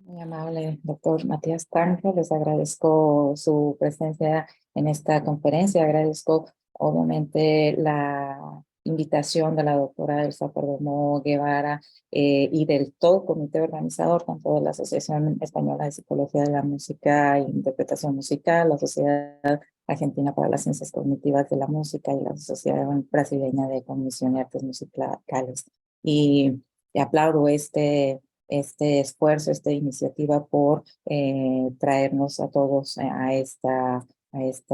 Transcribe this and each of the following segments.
Muy amable, doctor Matías Tange. Les agradezco su presencia en esta conferencia. Agradezco, obviamente, la invitación de la doctora Elsa Perdomo Guevara y del todo comité organizador, tanto de la Asociación Española de Psicología de la Música e Interpretación Musical, la Sociedad Argentina para las Ciencias Cognitivas de la Música y la Sociedad Brasileña de Cognición y Artes Musicales. Y aplaudo este esfuerzo, esta iniciativa por traernos a todos a esta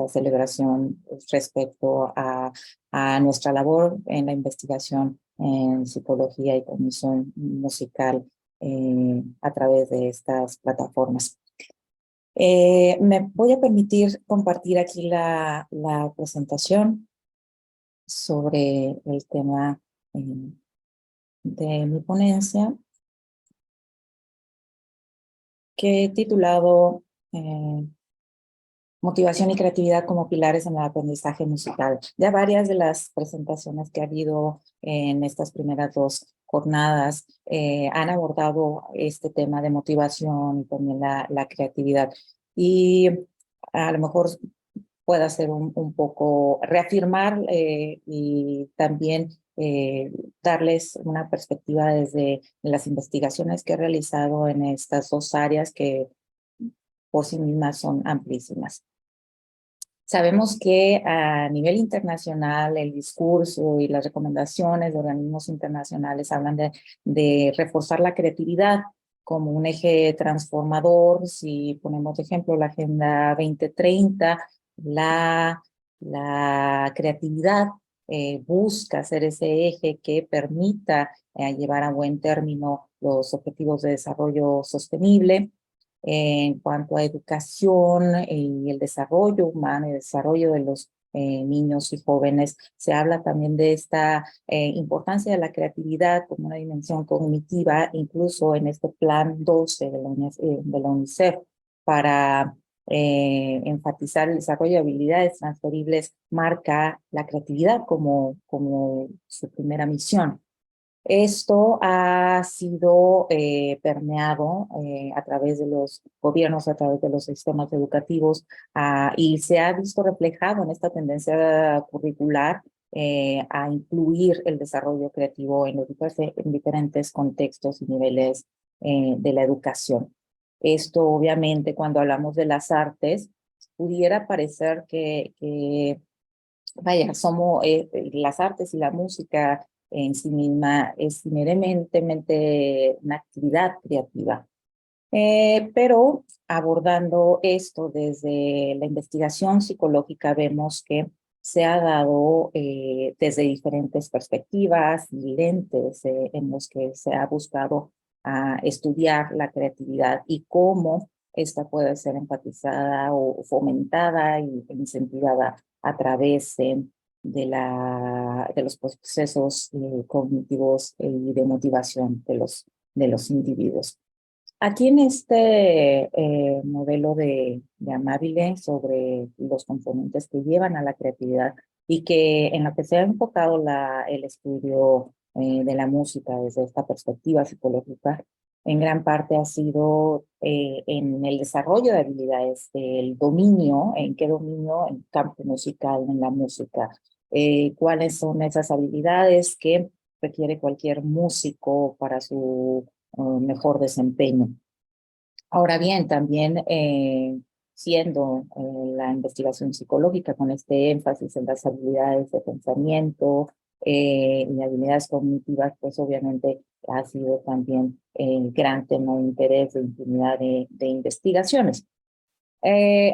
celebración respecto a nuestra labor en la investigación en psicología y cognición musical a través de estas plataformas. Me voy a permitir compartir aquí la presentación sobre el tema de mi ponencia, que he titulado Motivación y creatividad como pilares en el aprendizaje musical. Ya varias de las presentaciones que ha habido en estas primeras dos jornadas han abordado este tema de motivación y también la creatividad. Y a lo mejor pueda ser un poco reafirmar y también darles una perspectiva desde las investigaciones que he realizado en estas dos áreas que por sí mismas son amplísimas. Sabemos que a nivel internacional el discurso y las recomendaciones de organismos internacionales hablan de reforzar la creatividad como un eje transformador. Si ponemos de ejemplo la Agenda 2030, la creatividad busca ser ese eje que permita llevar a buen término los objetivos de desarrollo sostenible. En cuanto a educación y el desarrollo humano y el desarrollo de los niños y jóvenes, se habla también de esta importancia de la creatividad como una dimensión cognitiva, incluso en este plan 12 de la UNICEF, para enfatizar el desarrollo de habilidades transferibles, marca la creatividad como su primera misión. Esto ha sido permeado a través de los gobiernos, a través de los sistemas educativos, y se ha visto reflejado en esta tendencia curricular a incluir el desarrollo creativo en diferentes contextos y niveles de la educación. Esto, obviamente, cuando hablamos de las artes, pudiera parecer que vaya, somos las artes y la música en sí misma es inherentemente una actividad creativa. Pero abordando esto desde la investigación psicológica, vemos que se ha dado desde diferentes perspectivas y lentes en los que se ha buscado estudiar la creatividad y cómo esta puede ser enfatizada o fomentada e incentivada a través de los procesos cognitivos y de motivación de los individuos. Aquí en este modelo de Amabile sobre los componentes que llevan a la creatividad y que en lo que se ha enfocado el estudio de la música desde esta perspectiva psicológica, en gran parte ha sido en el desarrollo de habilidades, el dominio, en qué dominio, en campo musical, en la música, cuáles son esas habilidades que requiere cualquier músico para su mejor desempeño. Ahora bien, también siendo la investigación psicológica con este énfasis en las habilidades de pensamiento y habilidades cognitivas, pues obviamente ha sido también el gran tema de interés de infinidad de investigaciones.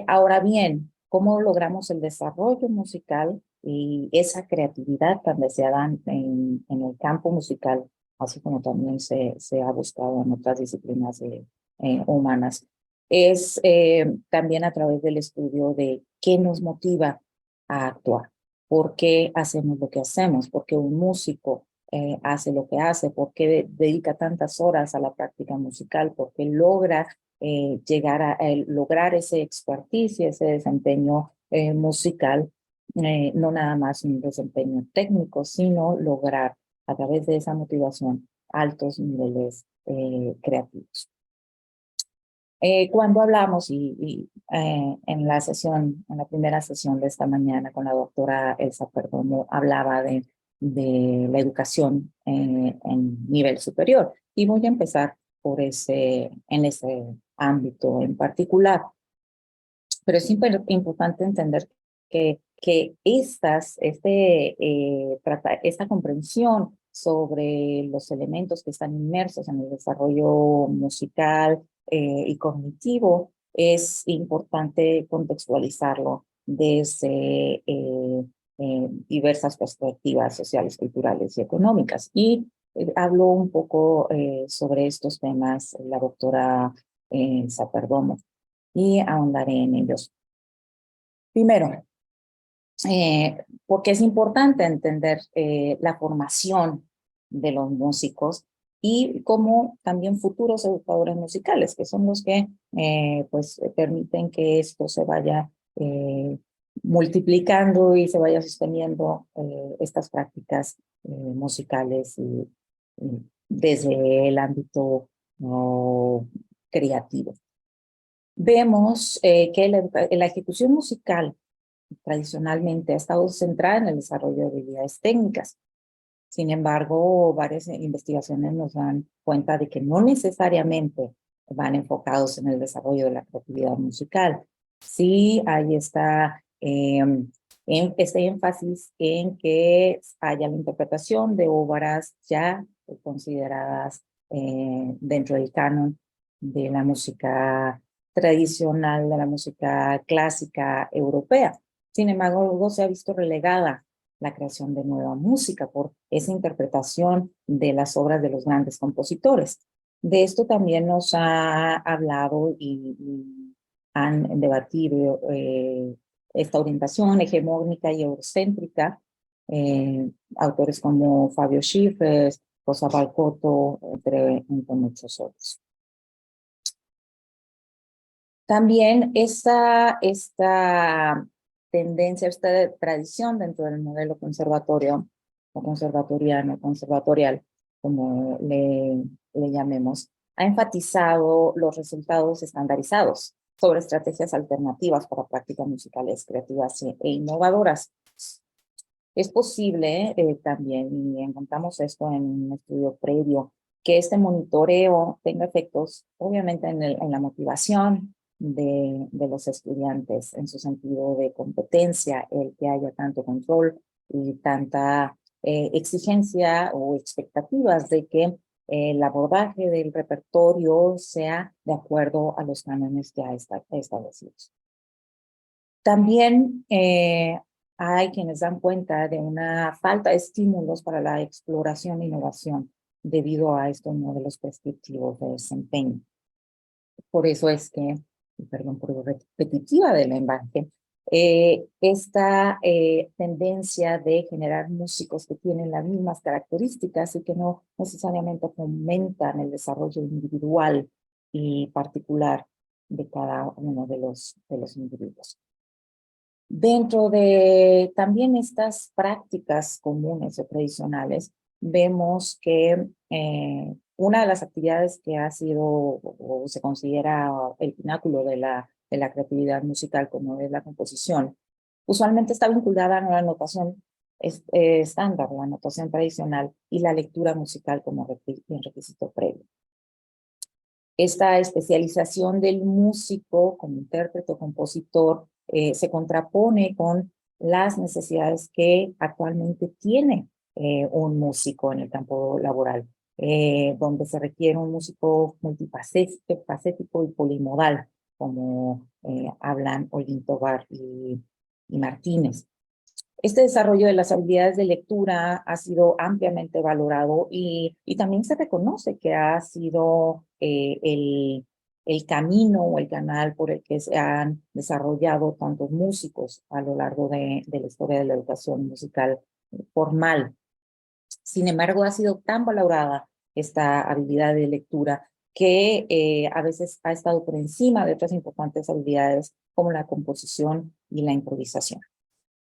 Ahora bien, ¿cómo logramos el desarrollo musical y esa creatividad tan deseada en el campo musical, así como también se ha buscado en otras disciplinas humanas? Es también a través del estudio de qué nos motiva a actuar, por qué hacemos lo que hacemos, por qué un músico hace lo que hace, por qué dedica tantas horas a la práctica musical, por qué logra llegar a lograr ese expertise y ese desempeño musical, no nada más un desempeño técnico, sino lograr a través de esa motivación altos niveles creativos. Cuando hablamos en la sesión, en la primera sesión de esta mañana con la doctora Elsa Perdomo, hablaba de la educación en nivel superior. Y voy a empezar en ese ámbito en particular. Pero es importante entender que esta comprensión sobre los elementos que están inmersos en el desarrollo musical y cognitivo es importante contextualizarlo desde diversas perspectivas sociales, culturales y económicas. Y habló un poco sobre estos temas la doctora Saperdomo y ahondaré en ellos. Primero, porque es importante entender la formación de los músicos y como también futuros educadores musicales, que son los que pues permiten que esto se vaya multiplicando y se vaya sosteniendo estas prácticas musicales y desde el ámbito creativo. Vemos que la ejecución musical tradicionalmente ha estado centrada en el desarrollo de habilidades técnicas. Sin embargo, varias investigaciones nos dan cuenta de que no necesariamente van enfocados en el desarrollo de la creatividad musical. Sí hay este énfasis en que haya la interpretación de obras ya consideradas dentro del canon de la música tradicional, de la música clásica europea. Sin embargo, luego se ha visto relegada la creación de nueva música por esa interpretación de las obras de los grandes compositores. De esto también nos ha hablado y han debatido esta orientación hegemónica y eurocéntrica, autores como Fabio Schiffer, Rosa Balcotto, entre muchos otros. También esta tendencia, esta tradición dentro del modelo conservatorio o conservatorial, como le llamemos, ha enfatizado los resultados estandarizados sobre estrategias alternativas para prácticas musicales creativas e innovadoras. Es posible también, y encontramos esto en un estudio previo, que este monitoreo tenga efectos, obviamente, en la motivación de los estudiantes, en su sentido de competencia, el que haya tanto control y tanta exigencia o expectativas de que el abordaje del repertorio sea de acuerdo a los cánones ya establecidos. También hay quienes dan cuenta de una falta de estímulos para la exploración e innovación debido a estos modelos prescriptivos de desempeño. Por eso es que, perdón por lo repetitiva del lenguaje, esta tendencia de generar músicos que tienen las mismas características y que no necesariamente fomentan el desarrollo individual y particular de cada uno de los individuos. Dentro de también estas prácticas comunes o tradicionales, vemos que una de las actividades que ha sido o se considera el pináculo de la creatividad musical, como es la composición, usualmente está vinculada a la notación estándar, la notación tradicional y la lectura musical como requisito previo. Esta especialización del músico como intérprete o compositor se contrapone con las necesidades que actualmente tiene un músico en el campo laboral, donde se requiere un músico multifacético y polimodal, como hablan Olinto Bar y Martínez. Este desarrollo de las habilidades de lectura ha sido ampliamente valorado y también se reconoce que ha sido el camino o el canal por el que se han desarrollado tantos músicos a lo largo de la historia de la educación musical formal. Sin embargo, ha sido tan valorada esta habilidad de lectura que a veces ha estado por encima de otras importantes habilidades como la composición y la improvisación.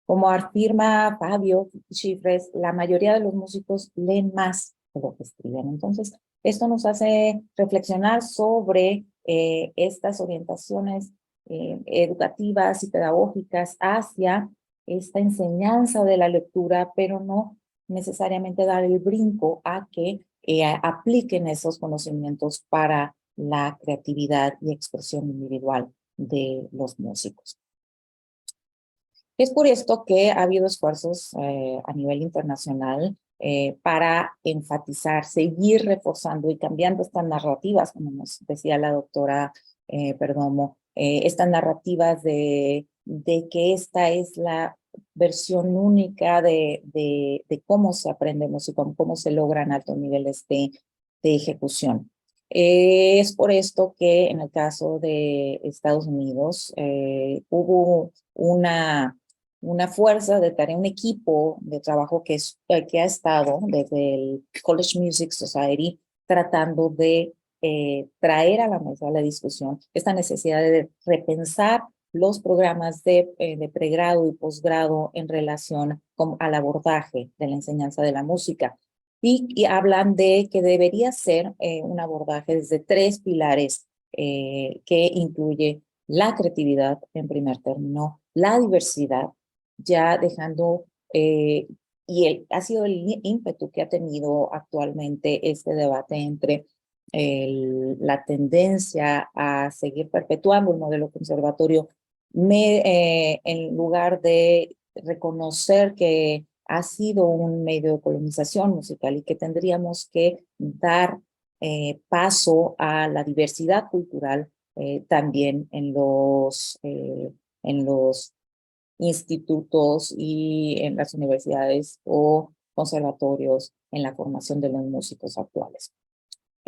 Como afirma Fabio Schiffer, la mayoría de los músicos leen más de lo que escriben. Entonces, esto nos hace reflexionar sobre estas orientaciones educativas y pedagógicas hacia esta enseñanza de la lectura, pero no necesariamente dar el brinco a que apliquen esos conocimientos para la creatividad y expresión individual de los músicos. Es por esto que ha habido esfuerzos a nivel internacional para enfatizar, seguir reforzando y cambiando estas narrativas, como nos decía la doctora Perdomo, estas narrativas de que esta es la versión única de cómo se aprende música, cómo se logran altos niveles de ejecución. Es por esto que en el caso de Estados Unidos hubo una fuerza de tarea, un equipo de trabajo que ha estado desde el College Music Society tratando de traer a la mesa de la discusión esta necesidad de repensar los programas de pregrado y posgrado en relación al abordaje de la enseñanza de la música. Y hablan de que debería ser un abordaje desde tres pilares que incluye la creatividad en primer término, la diversidad, ya dejando, ha sido el ímpetu que ha tenido actualmente este debate entre la tendencia a seguir perpetuando el modelo conservatorio en lugar de reconocer que ha sido un medio de colonización musical y que tendríamos que dar paso a la diversidad cultural también en los institutos y en las universidades o conservatorios en la formación de los músicos actuales.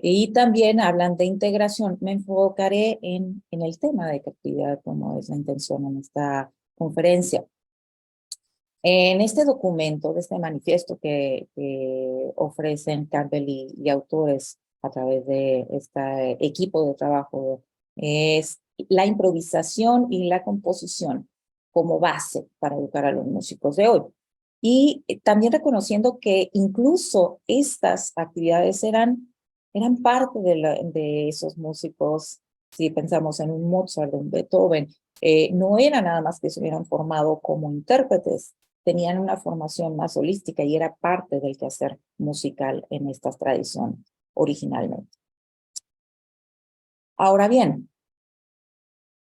Y también hablan de integración. Me enfocaré en el tema de creatividad, como es la intención en esta conferencia. En este documento, de este manifiesto que ofrecen Campbell y autores a través de este equipo de trabajo, es la improvisación y la composición como base para educar a los músicos de hoy. Y también reconociendo que incluso estas actividades eran parte de esos músicos. Si pensamos en un Mozart, un Beethoven, no era nada más que se hubieran formado como intérpretes, tenían una formación más holística y era parte del quehacer musical en estas tradiciones originalmente. Ahora bien,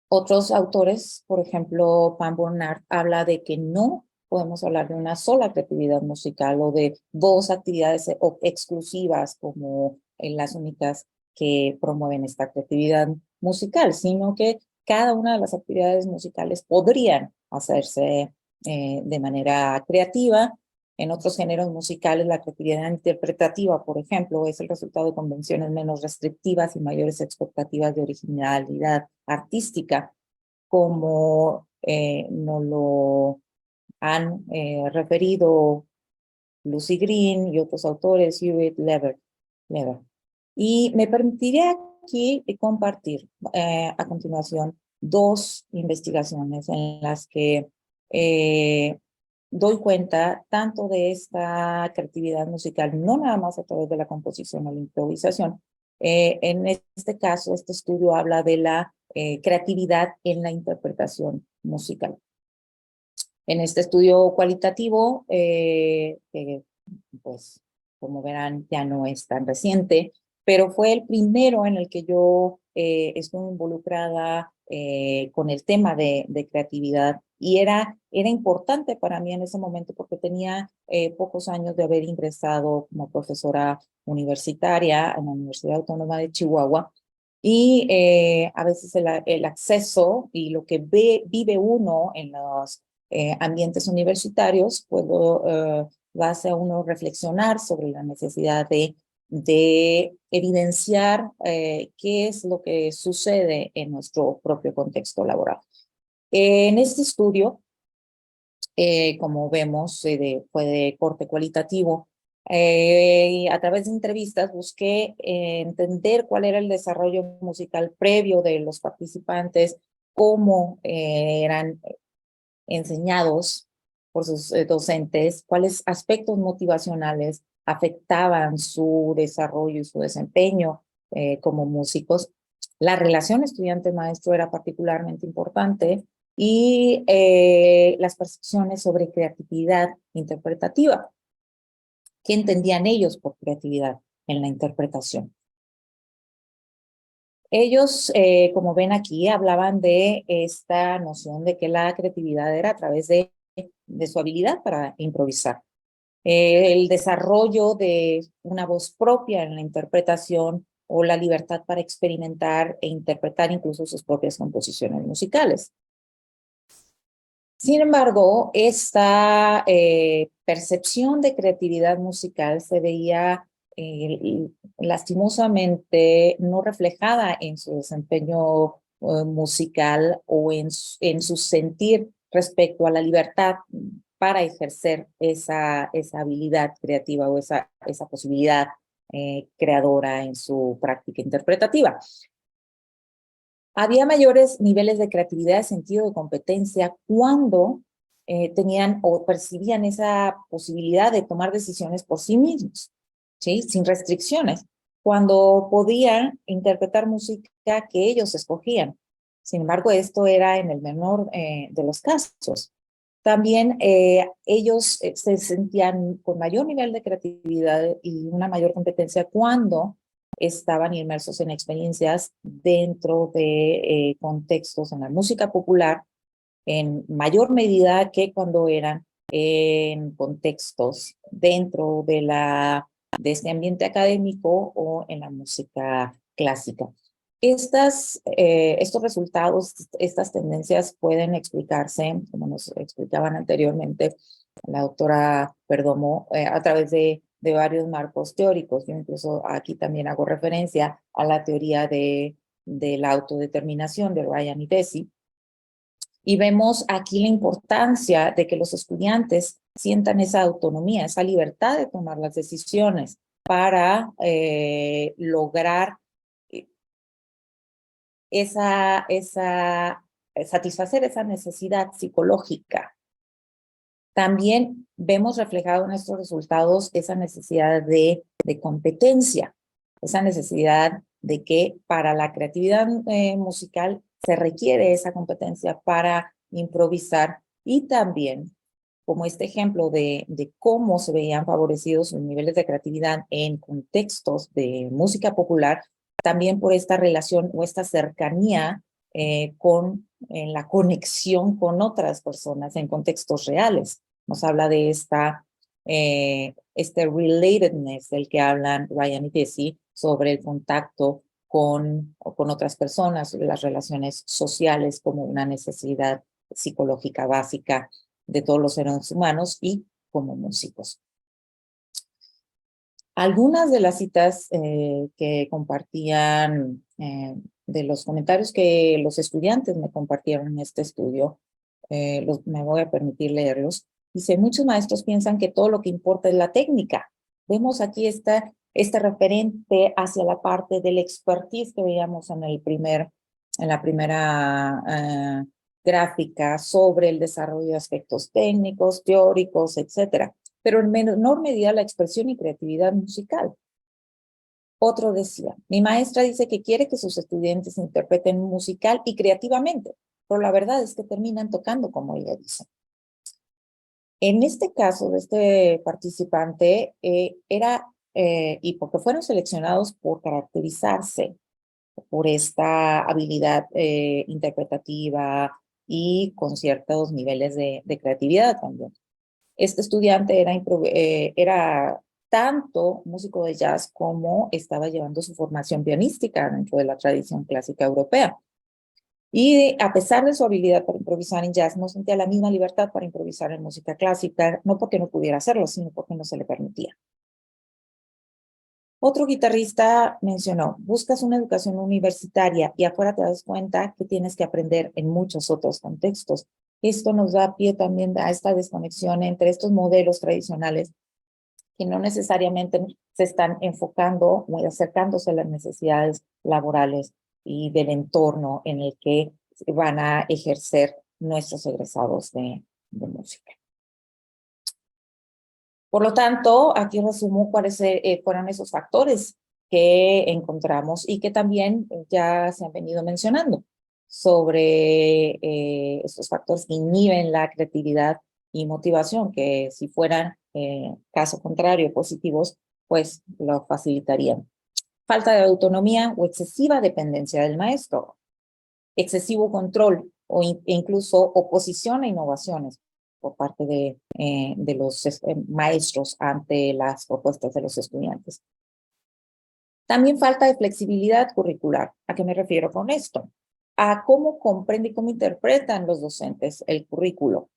otros autores, por ejemplo, Pam Bernard, habla de que no podemos hablar de una sola creatividad musical o de dos actividades exclusivas como las únicas que promueven esta creatividad musical, sino que cada una de las actividades musicales podrían hacerse de manera creativa. En otros géneros musicales, la creatividad interpretativa, por ejemplo, es el resultado de convenciones menos restrictivas y mayores expectativas de originalidad artística, como nos lo han referido Lucy Green y otros autores, Hewitt, Lever. Y me permitiré aquí compartir a continuación dos investigaciones en las que doy cuenta tanto de esta creatividad musical, no nada más a través de la composición o la improvisación. En este caso, este estudio habla de la creatividad en la interpretación musical. En este estudio cualitativo, pues como verán ya no es tan reciente, pero fue el primero en el que yo estuve involucrada con el tema de creatividad y era importante para mí en ese momento porque tenía pocos años de haber ingresado como profesora universitaria en la Universidad Autónoma de Chihuahua. Y a veces el acceso y lo que vive uno en los ambientes universitarios, pues hace a uno reflexionar sobre la necesidad de evidenciar qué es lo que sucede en nuestro propio contexto laboral. En este estudio, como vemos, fue de corte cualitativo. A través de entrevistas busqué entender cuál era el desarrollo musical previo de los participantes, cómo eran enseñados por sus docentes, cuáles aspectos motivacionales afectaban su desarrollo y su desempeño como músicos. La relación estudiante-maestro era particularmente importante y las percepciones sobre creatividad interpretativa. ¿Qué entendían ellos por creatividad en la interpretación? Ellos, como ven aquí, hablaban de esta noción de que la creatividad era a través de su habilidad para improvisar. El desarrollo de una voz propia en la interpretación o la libertad para experimentar e interpretar incluso sus propias composiciones musicales. Sin embargo, esta percepción de creatividad musical se veía lastimosamente no reflejada en su desempeño musical o en su sentir respecto a la libertad para ejercer esa habilidad creativa o esa posibilidad creadora en su práctica interpretativa. Había mayores niveles de creatividad, de sentido de competencia cuando tenían o percibían esa posibilidad de tomar decisiones por sí mismos, ¿sí? Sin restricciones, cuando podían interpretar música que ellos escogían. Sin embargo, esto era en el menor de los casos. También ellos se sentían con mayor nivel de creatividad y una mayor competencia cuando estaban inmersos en experiencias dentro de contextos en la música popular en mayor medida que cuando eran en contextos dentro de este ambiente académico o en la música clásica. Estos resultados, estas tendencias pueden explicarse, como nos explicaban anteriormente la doctora Perdomo, a través de varios marcos teóricos. Yo incluso aquí también hago referencia a la teoría de la autodeterminación de Ryan y Deci. Y vemos aquí la importancia de que los estudiantes sientan esa autonomía, esa libertad de tomar las decisiones para lograr satisfacer esa necesidad psicológica. También vemos reflejado en estos resultados esa necesidad de competencia, esa necesidad de que para la creatividad musical se requiere esa competencia para improvisar y también como este ejemplo de cómo se veían favorecidos los niveles de creatividad en contextos de música popular, también por esta relación o esta cercanía con la conexión con otras personas en contextos reales. Nos habla de este relatedness del que hablan Ryan y Deci sobre el contacto con otras personas, las relaciones sociales como una necesidad psicológica básica de todos los seres humanos y como músicos. Algunas de las citas que compartían, de los comentarios que los estudiantes me compartieron en este estudio, me voy a permitir leerlos. Dice, muchos maestros piensan que todo lo que importa es la técnica. Vemos aquí este referente hacia la parte del expertise que veíamos en la primera gráfica sobre el desarrollo de aspectos técnicos, teóricos, etcétera, pero en menor medida la expresión y creatividad musical. Otro decía, mi maestra dice que quiere que sus estudiantes interpreten musical y creativamente, pero la verdad es que terminan tocando como ella dice. En este caso de este participante y porque fueron seleccionados por caracterizarse por esta habilidad interpretativa y con ciertos niveles de creatividad también. Este estudiante era tanto músico de jazz como estaba llevando su formación pianística dentro de la tradición clásica europea. Y a pesar de su habilidad para improvisar en jazz, no sentía la misma libertad para improvisar en música clásica, no porque no pudiera hacerlo, sino porque no se le permitía. Otro guitarrista mencionó, buscas una educación universitaria y afuera te das cuenta que tienes que aprender en muchos otros contextos. Esto nos da pie también a esta desconexión entre estos modelos tradicionales que no necesariamente se están enfocando o acercándose a las necesidades laborales y del entorno en el que van a ejercer nuestros egresados de música. Por lo tanto, aquí resumo cuáles fueron esos factores que encontramos y que también ya se han venido mencionando sobre estos factores que inhiben la creatividad y motivación, que si fueran, caso contrario, positivos, pues lo facilitarían. Falta de autonomía o excesiva dependencia del maestro, excesivo control e incluso oposición a innovaciones por parte de los maestros ante las propuestas de los estudiantes. También falta de flexibilidad curricular. ¿A qué me refiero con esto? A cómo comprende y cómo interpretan los docentes el currículo.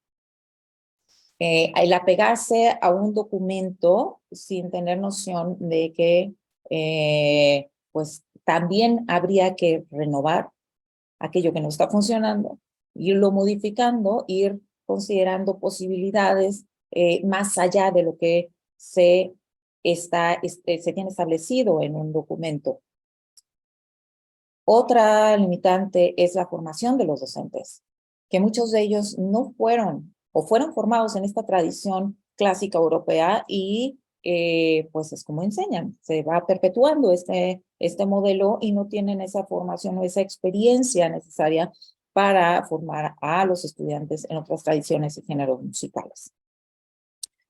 El apegarse a un documento sin tener noción de que pues también habría que renovar aquello que no está funcionando, irlo modificando, ir considerando posibilidades más allá de lo que se tiene establecido en un documento. Otra limitante es la formación de los docentes, que muchos de ellos no fueron o fueron formados en esta tradición clásica europea y pues es como enseñan, se va perpetuando este modelo y no tienen esa formación o esa experiencia necesaria para formar a los estudiantes en otras tradiciones y géneros musicales.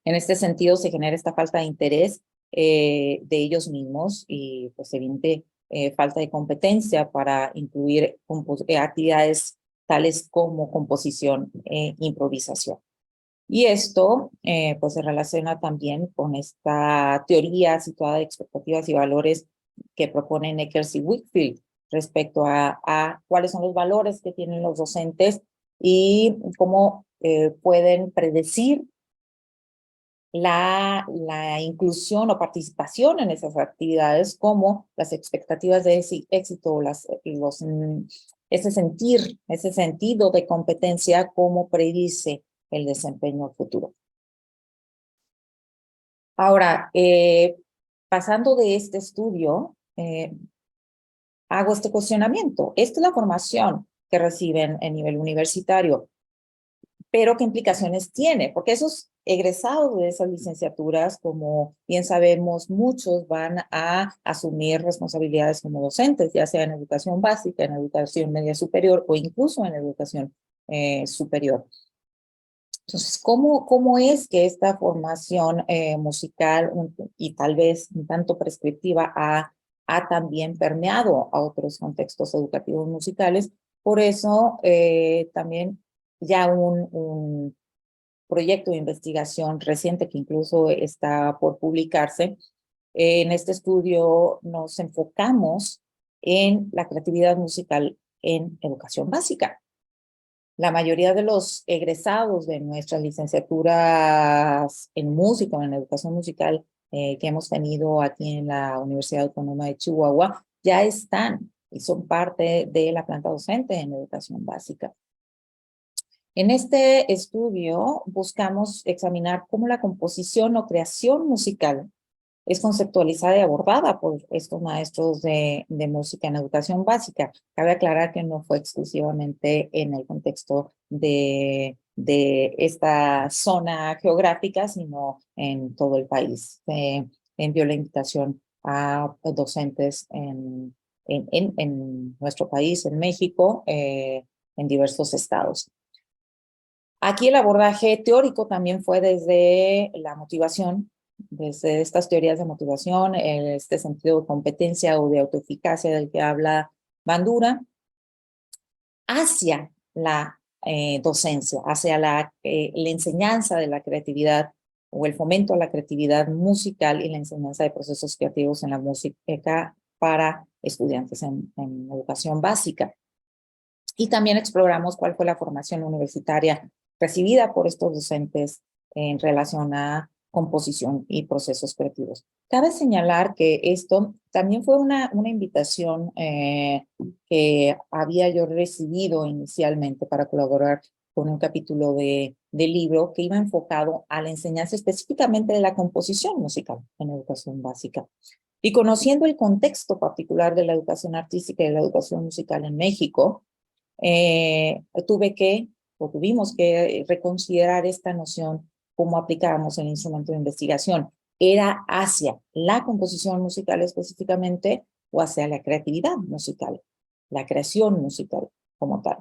En este sentido se genera esta falta de interés de ellos mismos y pues evidente falta de competencia para incluir actividades tales como composición e improvisación. Y esto pues se relaciona también con esta teoría situada de expectativas y valores que proponen Eckers y Whitfield respecto a cuáles son los valores que tienen los docentes y cómo pueden predecir la inclusión o participación en esas actividades, como las expectativas de éxito, ese sentido de competencia, cómo predice el desempeño futuro. Ahora, pasando de este estudio, hago este cuestionamiento. Esta es la formación que reciben en nivel universitario, pero ¿qué implicaciones tiene? Porque esos egresados de esas licenciaturas, como bien sabemos, muchos van a asumir responsabilidades como docentes, ya sea en educación básica, en educación media superior o incluso en educación superior. Entonces, ¿cómo es que esta formación musical y tal vez un tanto prescriptiva ha también permeado a otros contextos educativos musicales? Por eso también ya un proyecto de investigación reciente que incluso está por publicarse, en este estudio nos enfocamos en la creatividad musical en educación básica. La mayoría de los egresados de nuestras licenciaturas en música o en educación musical que hemos tenido aquí en la Universidad Autónoma de Chihuahua ya están y son parte de la planta docente en educación básica. En este estudio buscamos examinar cómo la composición o creación musical es conceptualizada y abordada por estos maestros de música en educación básica. Cabe aclarar que no fue exclusivamente en el contexto de esta zona geográfica, sino en todo el país. Envió la invitación a docentes en nuestro país, en México, en diversos estados. Aquí el abordaje teórico también fue desde la motivación, desde estas teorías de motivación, este sentido de competencia o de autoeficacia del que habla Bandura, hacia la docencia, hacia la enseñanza de la creatividad o el fomento a la creatividad musical y la enseñanza de procesos creativos en la música para estudiantes en educación básica. Y también exploramos cuál fue la formación universitaria recibida por estos docentes en relación a composición y procesos creativos. Cabe señalar que esto también fue una invitación que había yo recibido inicialmente para colaborar con un capítulo de libro que iba enfocado a la enseñanza específicamente de la composición musical en educación básica. Y conociendo el contexto particular de la educación artística y de la educación musical en México, tuvimos que reconsiderar esta noción, cómo aplicábamos el instrumento de investigación. ¿Era hacia la composición musical específicamente o hacia la creatividad musical, la creación musical como tal?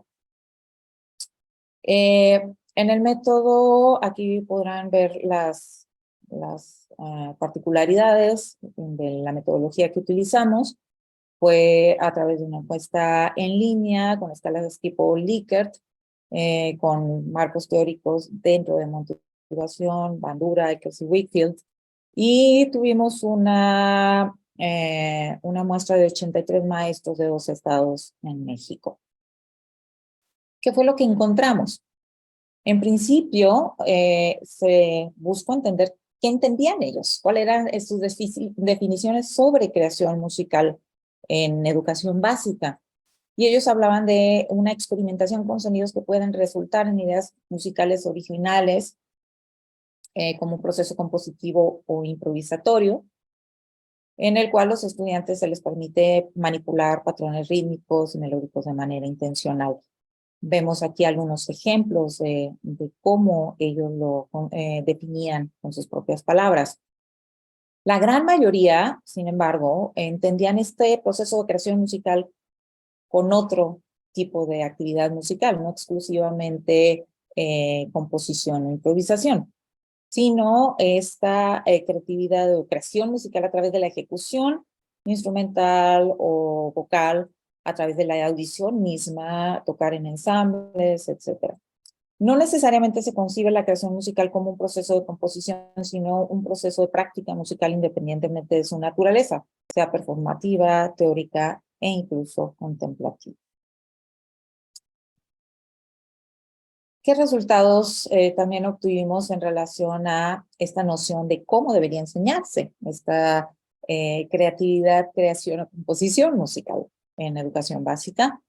En el método, aquí podrán ver las particularidades de la metodología que utilizamos. Fue a través de una encuesta en línea con escalas tipo Likert, con marcos teóricos dentro de motivación, Bandura, Eccles y Wakefield, y tuvimos una muestra de 83 maestros de 2 estados en México. ¿Qué fue lo que encontramos? En principio, se buscó entender qué entendían ellos, cuáles eran sus definiciones sobre creación musical en educación básica. Y ellos hablaban de una experimentación con sonidos que pueden resultar en ideas musicales originales, como un proceso compositivo o improvisatorio, en el cual los estudiantes se les permite manipular patrones rítmicos y melódicos de manera intencional. Vemos aquí algunos ejemplos de cómo ellos lo definían con sus propias palabras. La gran mayoría, sin embargo, entendían este proceso de creación musical con otro tipo de actividad musical, no exclusivamente composición o improvisación, sino esta creatividad o creación musical a través de la ejecución instrumental o vocal, a través de la audición misma, tocar en ensambles, etc. No necesariamente se concibe la creación musical como un proceso de composición, sino un proceso de práctica musical independientemente de su naturaleza, sea performativa, teórica e incluso contemplativa. ¿Qué resultados también obtuvimos en relación a esta noción de cómo debería enseñarse esta creatividad, creación o composición musical en educación básica?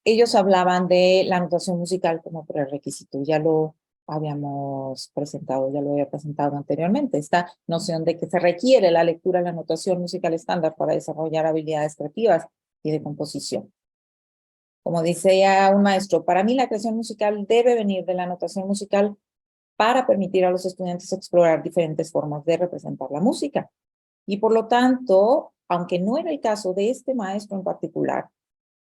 Ellos hablaban de la notación musical como prerequisito, ya lo habíamos presentado, ya lo había presentado anteriormente, esta noción de que se requiere la lectura de la notación musical estándar para desarrollar habilidades creativas y de composición. Como dice ya un maestro, para mí la creación musical debe venir de la notación musical para permitir a los estudiantes explorar diferentes formas de representar la música. Y por lo tanto, aunque no era el caso de este maestro en particular,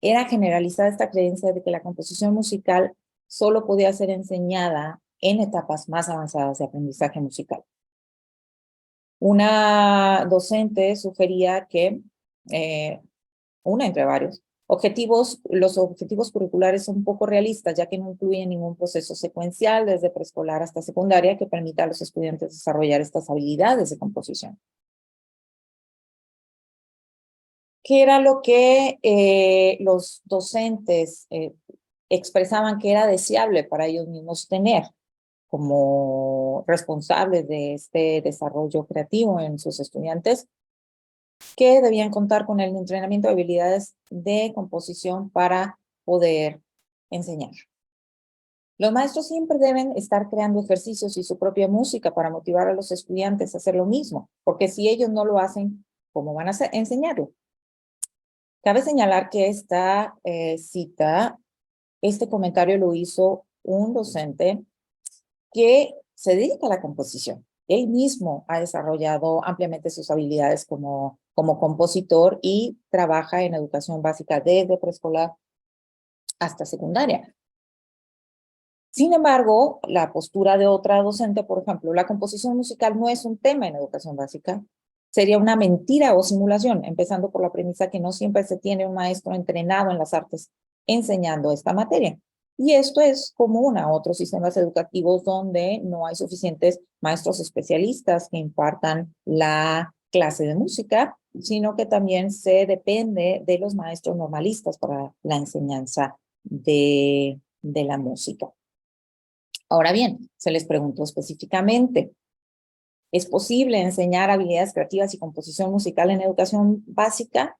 era generalizada esta creencia de que la composición musical solo podía ser enseñada en etapas más avanzadas de aprendizaje musical. Una docente sugería que, una entre varios, los objetivos curriculares son poco realistas, ya que no incluyen ningún proceso secuencial desde preescolar hasta secundaria que permita a los estudiantes desarrollar estas habilidades de composición. ¿Qué era lo que los docentes expresaban que era deseable para ellos mismos tener como responsables de este desarrollo creativo en sus estudiantes? Que debían contar con el entrenamiento de habilidades de composición para poder enseñar. Los maestros siempre deben estar creando ejercicios y su propia música para motivar a los estudiantes a hacer lo mismo, porque si ellos no lo hacen, ¿cómo van a enseñarlo? Cabe señalar que esta este comentario lo hizo un docente que se dedica a la composición. Él mismo ha desarrollado ampliamente sus habilidades como compositor y trabaja en educación básica desde preescolar hasta secundaria. Sin embargo, la postura de otra docente, por ejemplo, la composición musical no es un tema en educación básica, sería una mentira o simulación, empezando por la premisa que no siempre se tiene un maestro entrenado en las artes enseñando esta materia. Y esto es común a otros sistemas educativos donde no hay suficientes maestros especialistas que impartan la clase de música, sino que también se depende de los maestros normalistas para la enseñanza de la música. Ahora bien, se les preguntó específicamente, ¿es posible enseñar habilidades creativas y composición musical en educación básica?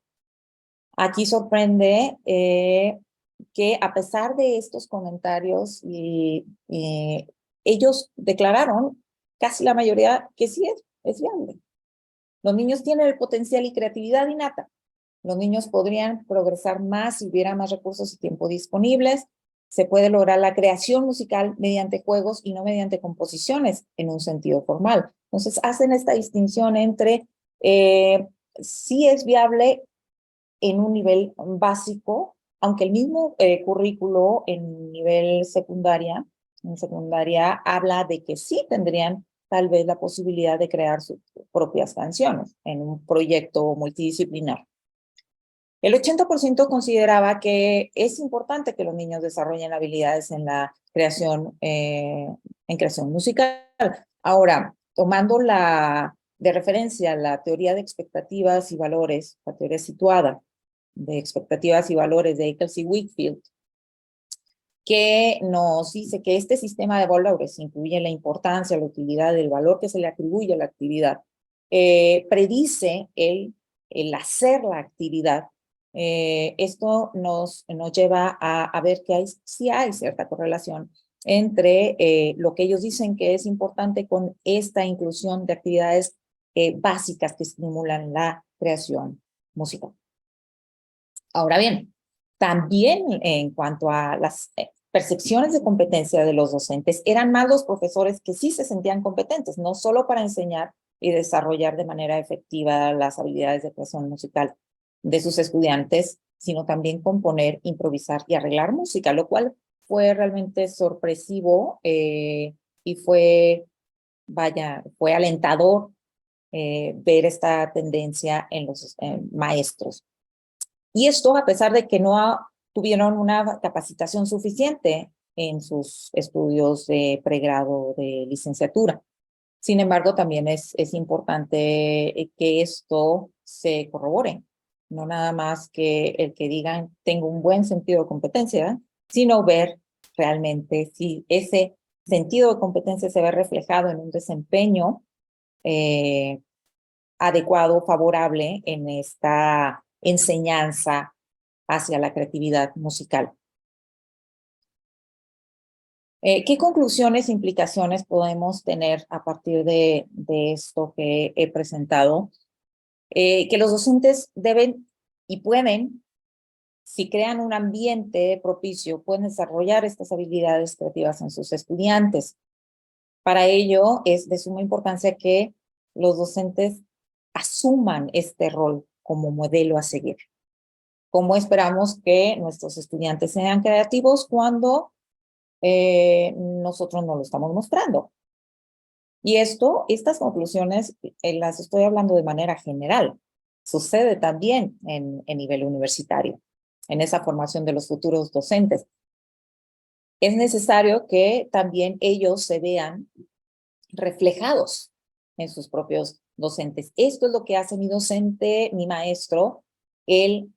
Aquí sorprende que a pesar de estos comentarios, ellos declararon, casi la mayoría, que sí es viable. Los niños tienen el potencial y creatividad innata. Los niños podrían progresar más si hubiera más recursos y tiempo disponibles. se puede lograr la creación musical mediante juegos y no mediante composiciones en un sentido formal. Entonces, hacen esta distinción entre si es viable en un nivel básico, aunque el mismo currículo en nivel en secundaria habla de que sí tendrían tal vez la posibilidad de crear sus propias canciones en un proyecto multidisciplinar. El 80% consideraba que es importante que los niños desarrollen habilidades en la creación, en creación musical. Ahora, tomando de referencia la teoría de expectativas y valores, la teoría situada de expectativas y valores de Eccles y Wakefield, que nos dice que este sistema de valores incluye la importancia, la utilidad, el valor que se le atribuye a la actividad, predice el hacer la actividad. Esto nos lleva a ver que sí hay cierta correlación entre lo que ellos dicen que es importante con esta inclusión de actividades básicas que estimulan la creación musical. Ahora bien, también en cuanto a las percepciones de competencia de los docentes, eran más los profesores que sí se sentían competentes, no solo para enseñar y desarrollar de manera efectiva las habilidades de creación musical de sus estudiantes, sino también componer, improvisar y arreglar música, lo cual fue realmente sorpresivo y fue alentador ver esta tendencia en los maestros. Y esto a pesar de que no tuvieron una capacitación suficiente en sus estudios de pregrado, de licenciatura. Sin embargo, también es importante que esto se corrobore. No nada más que el que digan tengo un buen sentido de competencia, sino ver realmente si ese sentido de competencia se ve reflejado en un desempeño adecuado, favorable en esta enseñanza hacia la creatividad musical. ¿Qué conclusiones e implicaciones podemos tener a partir de esto que he presentado? Que los docentes deben y pueden, si crean un ambiente propicio, pueden desarrollar estas habilidades creativas en sus estudiantes. Para ello es de suma importancia que los docentes asuman este rol como modelo a seguir. ¿Cómo esperamos que nuestros estudiantes sean creativos cuando nosotros no lo estamos mostrando? Y estas conclusiones las estoy hablando de manera general. Sucede también en nivel universitario, en esa formación de los futuros docentes. Es necesario que también ellos se vean reflejados en sus propios docentes. Esto es lo que hace mi docente, mi maestro. Él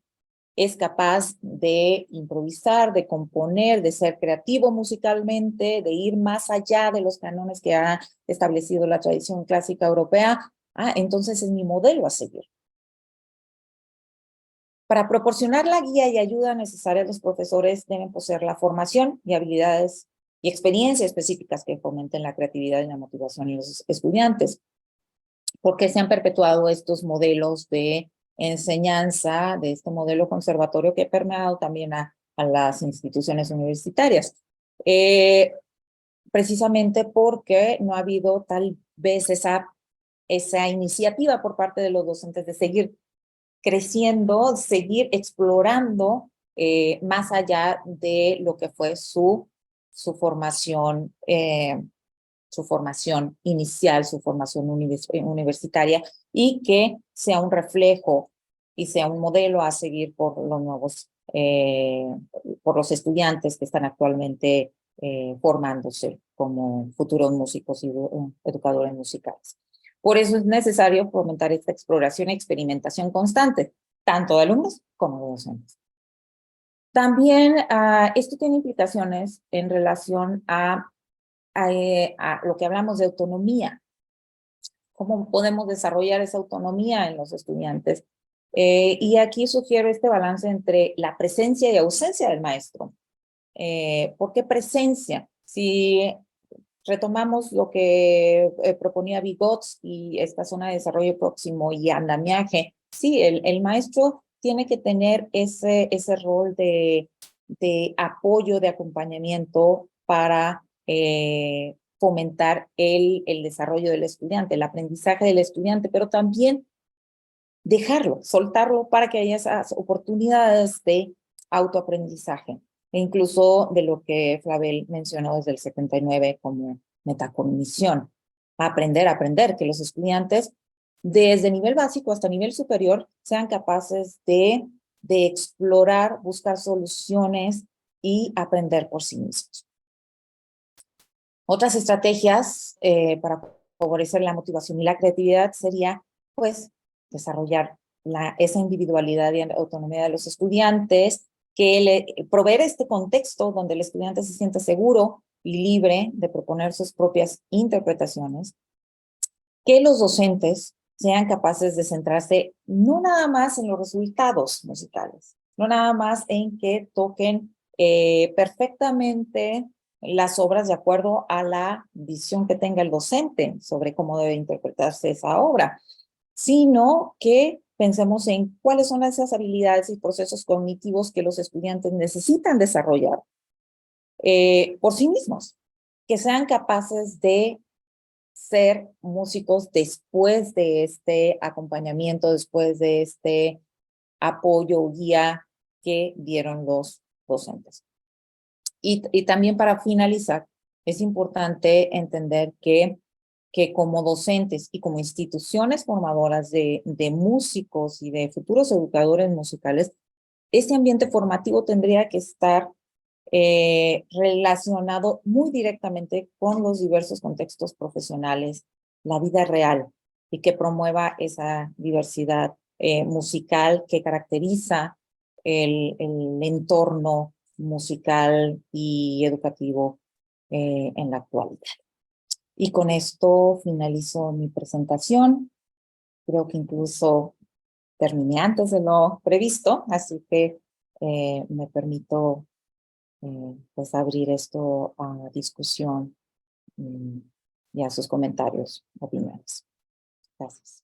es capaz de improvisar, de componer, de ser creativo musicalmente, de ir más allá de los cánones que ha establecido la tradición clásica europea. Entonces es mi modelo a seguir. Para proporcionar la guía y ayuda necesaria, los profesores deben poseer la formación y habilidades y experiencias específicas que fomenten la creatividad y la motivación en los estudiantes. Porque se han perpetuado estos modelos de enseñanza, de este modelo conservatorio que ha permeado también a las instituciones universitarias. Precisamente porque no ha habido tal vez esa iniciativa por parte de los docentes de seguir creciendo, seguir explorando más allá de lo que fue su formación inicial, su formación universitaria, y que sea un reflejo y sea un modelo a seguir por los nuevos, por los estudiantes que están actualmente formándose como futuros músicos y educadores musicales. Por eso es necesario fomentar esta exploración y experimentación constante, tanto de alumnos como de docentes. También esto tiene implicaciones en relación a lo que hablamos de autonomía. ¿Cómo podemos desarrollar esa autonomía en los estudiantes? Y aquí sugiero este balance entre la presencia y ausencia del maestro. ¿Por qué presencia? Si retomamos lo que proponía Vygotsky, esta zona de desarrollo próximo y andamiaje, sí, el maestro tiene que tener ese rol de de apoyo, de acompañamiento para fomentar el desarrollo del estudiante, el aprendizaje del estudiante, pero también dejarlo, soltarlo para que haya esas oportunidades de autoaprendizaje, e incluso de lo que Flavel mencionó desde el 79 como metacognición. Aprender, que los estudiantes desde nivel básico hasta nivel superior sean capaces de explorar, buscar soluciones y aprender por sí mismos. Otras estrategias para favorecer la motivación y la creatividad sería, pues, desarrollar esa individualidad y autonomía de los estudiantes, proveer este contexto donde el estudiante se sienta seguro y libre de proponer sus propias interpretaciones, que los docentes sean capaces de centrarse no nada más en los resultados musicales, no nada más en que toquen perfectamente las obras de acuerdo a la visión que tenga el docente sobre cómo debe interpretarse esa obra, sino que pensemos en cuáles son esas habilidades y procesos cognitivos que los estudiantes necesitan desarrollar por sí mismos, que sean capaces de ser músicos después de este acompañamiento, después de este apoyo o guía que dieron los docentes. Y también para finalizar, es importante entender que como docentes y como instituciones formadoras de músicos y de futuros educadores musicales, este ambiente formativo tendría que estar relacionado muy directamente con los diversos contextos profesionales, la vida real, y que promueva esa diversidad musical que caracteriza el entorno musical y educativo en la actualidad. Y con esto finalizo mi presentación. Creo que incluso terminé antes de lo previsto, así que me permito pues abrir esto a discusión y a sus comentarios, opiniones. Gracias.